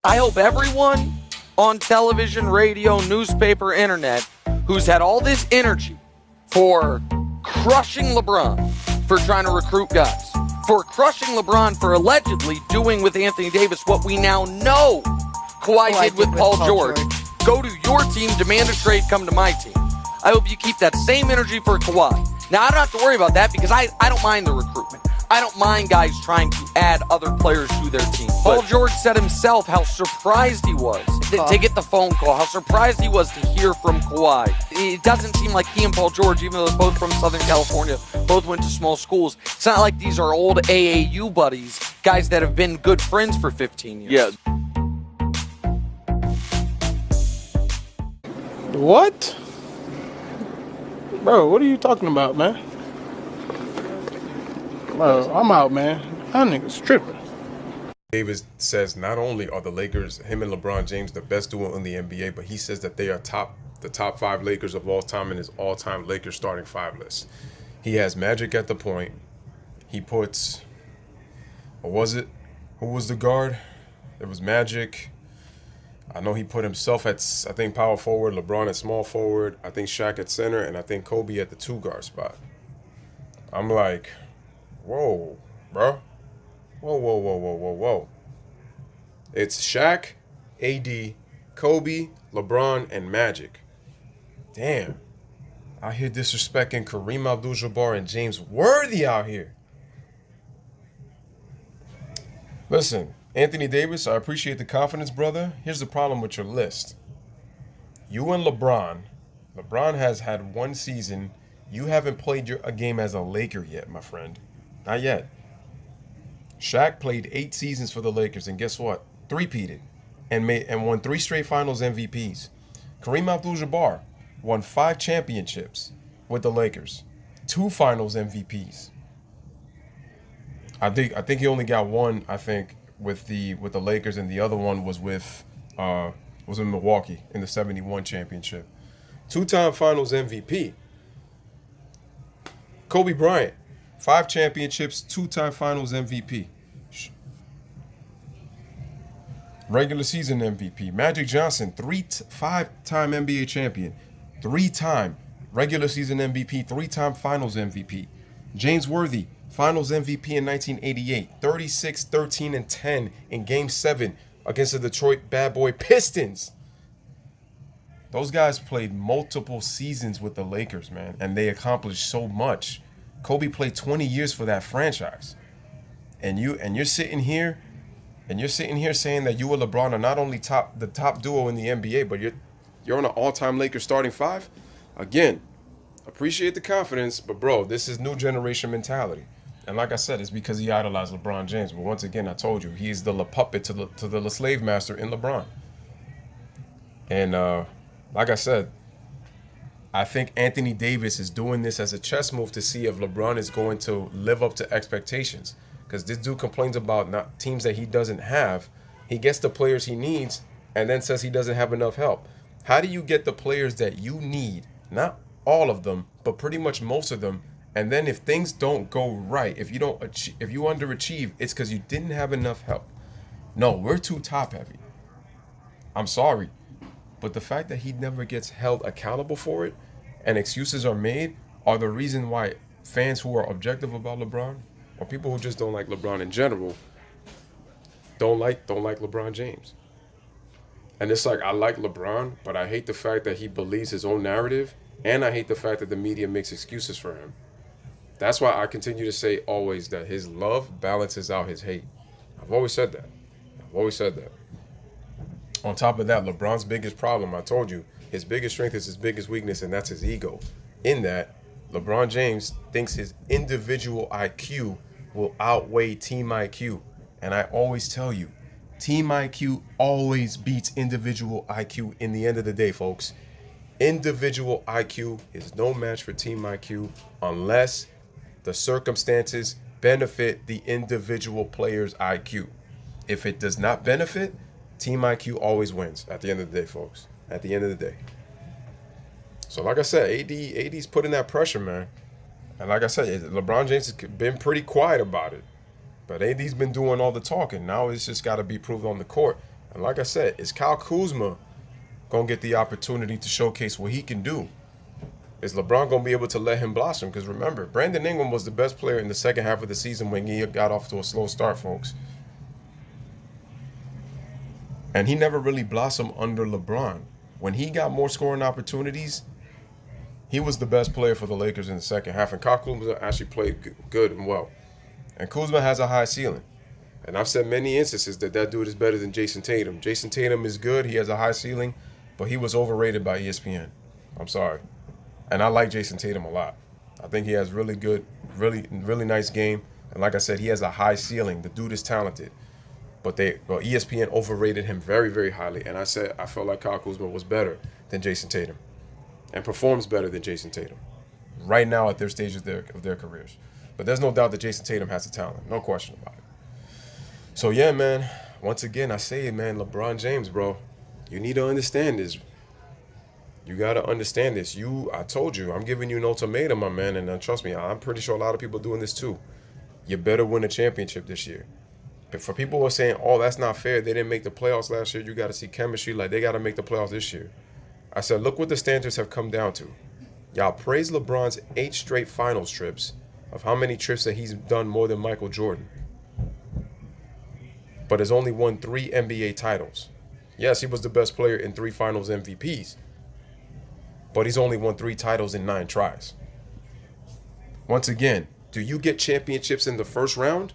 I hope everyone on television, radio, newspaper, internet who's had all this energy for crushing LeBron, for trying to recruit guys, for crushing LeBron for allegedly doing with Anthony Davis what we now know Kawhi did with Paul George. Go to your team, demand a trade, come to my team. I hope you keep that same energy for Kawhi. Now, I don't have to worry about that because I don't mind the recruitment. I don't mind guys trying to add other players to their team. Paul George said himself how surprised he was to get the phone call, how surprised he was to hear from Kawhi. It doesn't seem like he and Paul George, even though they're both from Southern California, both went to small schools, it's not like these are old AAU buddies, guys that have been good friends for 15 years. Yeah. What? Bro, what are you talking about, man? Bro, I'm out, man. That nigga's tripping. Davis says not only are the Lakers, him and LeBron James, the best duo in the NBA, but he says that they are the top 5 Lakers of all time in his all-time Lakers starting 5 list. He has Magic at the point. He puts, what was it? Who was the guard? It was Magic. I know he put himself at, I think, power forward, LeBron at small forward, I think Shaq at center, and I think Kobe at the 2 guard spot. I'm like, whoa, bro. Whoa. It's Shaq, AD, Kobe, LeBron, and Magic. Damn. Out here disrespecting Kareem Abdul-Jabbar and James Worthy out here. Listen, Anthony Davis, I appreciate the confidence, brother. Here's the problem with your list. You and LeBron has had 1 season. You haven't played a game as a Laker yet, my friend. Not yet. Shaq played 8 seasons for the Lakers, and guess what? Three-peated and won 3 straight Finals MVPs. Kareem Abdul-Jabbar won 5 championships with the Lakers, 2 Finals MVPs. I think he only got 1. I think with the Lakers, and the other one was in Milwaukee in the '71 championship. 2-time Finals MVP. Kobe Bryant. 5 championships, 2-time Finals MVP. Regular season MVP. Magic Johnson, 5-time NBA champion, 3-time regular season MVP, 3-time Finals MVP. James Worthy, Finals MVP in 1988, 36, 13, and 10 in Game 7 against the Detroit Bad Boy Pistons. Those guys played multiple seasons with the Lakers, man, and they accomplished so much. Kobe played 20 years for that franchise. And you're sitting here saying that you and LeBron are not only the top duo in the NBA, but you're on an all-time Lakers starting 5? Again, appreciate the confidence, but bro, this is new generation mentality. And like I said, it's because he idolized LeBron James. But once again, I told you, he's the puppet to the slave master in LeBron. And like I said, I think Anthony Davis is doing this as a chess move to see if LeBron is going to live up to expectations. Because this dude complains about not teams that he doesn't have. He gets the players he needs and then says he doesn't have enough help. How do you get the players that you need? Not all of them, but pretty much most of them. And then if things don't go right, if you underachieve, it's because you didn't have enough help. No, we're too top heavy. I'm sorry. But the fact that he never gets held accountable for it and excuses are made are the reason why fans who are objective about LeBron, or people who just don't like LeBron in general, don't like LeBron James. And it's like, I like LeBron, but I hate the fact that he believes his own narrative, and I hate the fact that the media makes excuses for him. That's why I continue to say always that his love balances out his hate. I've always said that. On top of that, LeBron's biggest problem, I told you, his biggest strength is his biggest weakness, and that's his ego. In that, LeBron James thinks his individual IQ will outweigh team IQ. And I always tell you, team IQ always beats individual IQ in the end of the day, folks. Individual IQ is no match for team IQ unless the circumstances benefit the individual player's IQ. If it does not benefit, team IQ always wins at the end of the day, folks. At the end of the day. So like I said, AD's putting that pressure, man. And like I said, LeBron James has been pretty quiet about it. But AD's been doing all the talking. Now it's just got to be proved on the court. And like I said, is Kyle Kuzma going to get the opportunity to showcase what he can do? Is LeBron going to be able to let him blossom? Because remember, Brandon Ingram was the best player in the second half of the season when he got off to a slow start, folks. And he never really blossomed under LeBron. When he got more scoring opportunities, he was the best player for the Lakers in the second half. And Kyle Kuzma actually played good and well. And Kuzma has a high ceiling. And I've said many instances that dude is better than Jason Tatum. Jason Tatum is good. He has a high ceiling. But he was overrated by ESPN. I'm sorry. And I like Jason Tatum a lot. I think he has really good, really nice game. And like I said, he has a high ceiling. The dude is talented. But ESPN overrated him very, very highly. And I said I felt like Kyle Kuzma was better than Jason Tatum and performs better than Jason Tatum right now at their stage of their careers. But there's no doubt that Jason Tatum has the talent. No question about it. So, yeah, man, once again, I say it, man, LeBron James, bro, you need to understand this. You got to understand this. I told you, I'm giving you an ultimatum, my man, and trust me, I'm pretty sure a lot of people are doing this too. You better win a championship this year. But for people who are saying, oh, that's not fair, they didn't make the playoffs last year, you got to see chemistry, like they got to make the playoffs this year. I said, look what the standards have come down to. Y'all praise LeBron's 8 straight finals trips of how many trips that he's done more than Michael Jordan. But has only won 3 NBA titles. Yes, he was the best player in 3 finals MVPs. But he's only won 3 titles in 9 tries. Once again, do you get championships in the first round?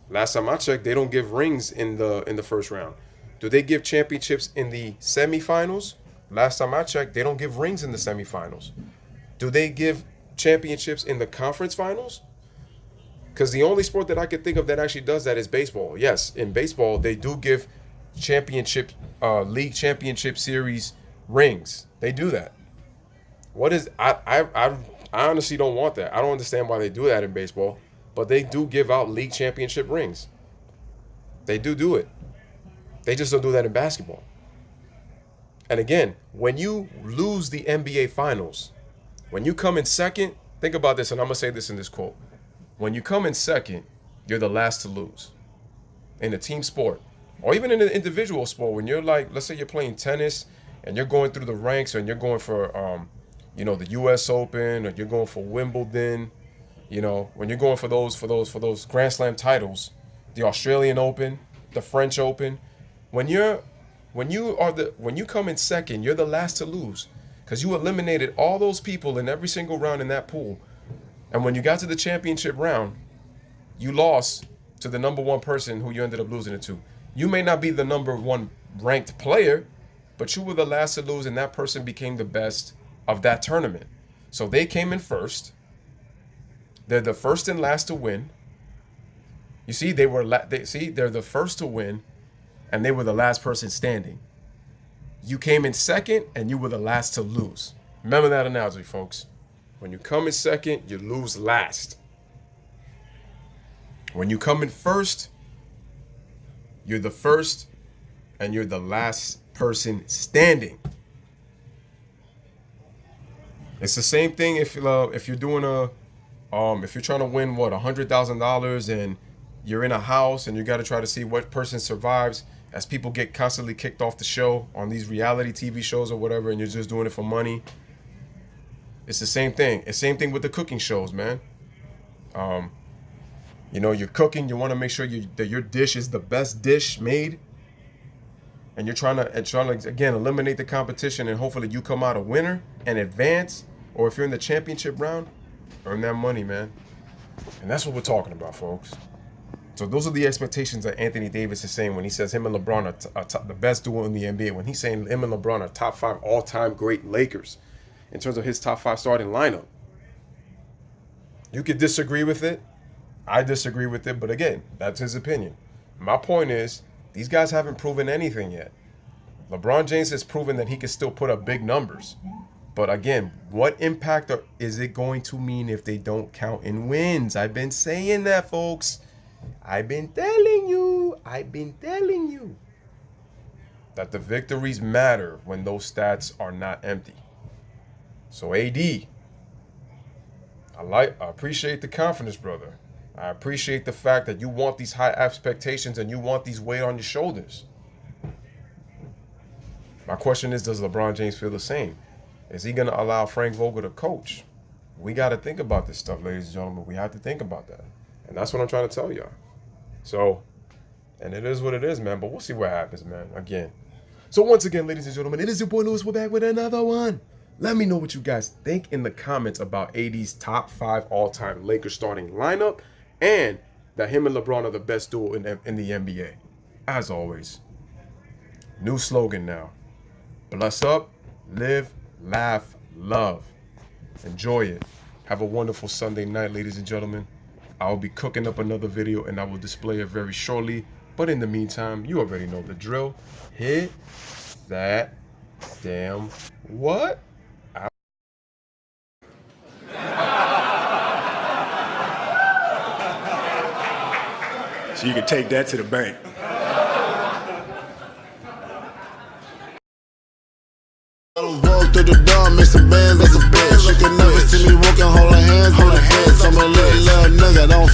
Last time I checked, they don't give rings in the first round. Do they give championships in the semifinals? Last time I checked, they don't give rings in the semifinals. Do they give championships in the conference finals? Because the only sport that I could think of that actually does that is baseball. Yes, in baseball, they do give championship, league championship series rings. They do that. I honestly don't want that. I don't understand why they do that in baseball, but they do give out league championship rings. They do it. They just don't do that in basketball. And again, when you lose the NBA Finals, when you come in second, think about this, and I'm going to say this in this quote. When you come in second, you're the last to lose in a team sport, or even in an individual sport. When you're like, let's say you're playing tennis and you're going through the ranks and you're going for, the U.S. Open, or you're going for Wimbledon, when you're going for those Grand Slam titles, the Australian Open, the French Open, when you come in second, you're the last to lose because you eliminated all those people in every single round in that pool. And when you got to the championship round, you lost to the number 1 person who you ended up losing it to. You may not be the number 1 ranked player, but you were the last to lose, and that person became the best of that tournament. So they came in first. They're the first and last to win. You see, they're the first to win, and they were the last person standing. You came in second, and you were the last to lose. Remember that analogy, folks. When you come in second, you lose last. When you come in first, you're the first, and you're the last person standing. It's the same thing if you're doing if you're trying to win $100,000 and you're in a house and you got to try to see what person survives as people get constantly kicked off the show on these reality TV shows or whatever, and you're just doing it for money. It's the same thing. It's the same thing with the cooking shows, man. You're cooking. You want to make sure that your dish is the best dish made, and you're trying to again eliminate the competition, and hopefully you come out a winner and advance. Or if you're in the championship round, earn that money, man. And that's what we're talking about, folks. So those are the expectations that Anthony Davis is saying when he says him and LeBron are the best duo in the NBA. When he's saying him and LeBron are top 5 all-time great Lakers in terms of his top 5 starting lineup. You could disagree with it. I disagree with it. But again, that's his opinion. My point is, these guys haven't proven anything yet. LeBron James has proven that he can still put up big numbers. But again, what impact is it going to mean if they don't count in wins? I've been saying that, folks. I've been telling you that the victories matter when those stats are not empty. So AD, I appreciate the confidence, brother. I appreciate the fact that you want these high expectations and you want these weight on your shoulders. My question is, does LeBron James feel the same? Is he going to allow Frank Vogel to coach? We got to think about this stuff, ladies and gentlemen. We have to think about that. And that's what I'm trying to tell y'all. So, and it is what it is, man. But we'll see what happens, man. Again. So once again, ladies and gentlemen, it is your boy Lewis. We're back with another one. Let me know what you guys think in the comments about AD's top 5 all-time Lakers starting lineup and that him and LeBron are the best duo in the NBA. As always, new slogan now. Bless up, live, laugh, love. Enjoy it. Have a wonderful Sunday night, ladies and gentlemen. I will be cooking up another video and I will display it very shortly. But in the meantime, you already know the drill. Hit that damn what? So you can take that to the bank. Walk through the door, make some bands as a bitch. You can never see me walking, holding hands on the heads. I'm a little nigga, don't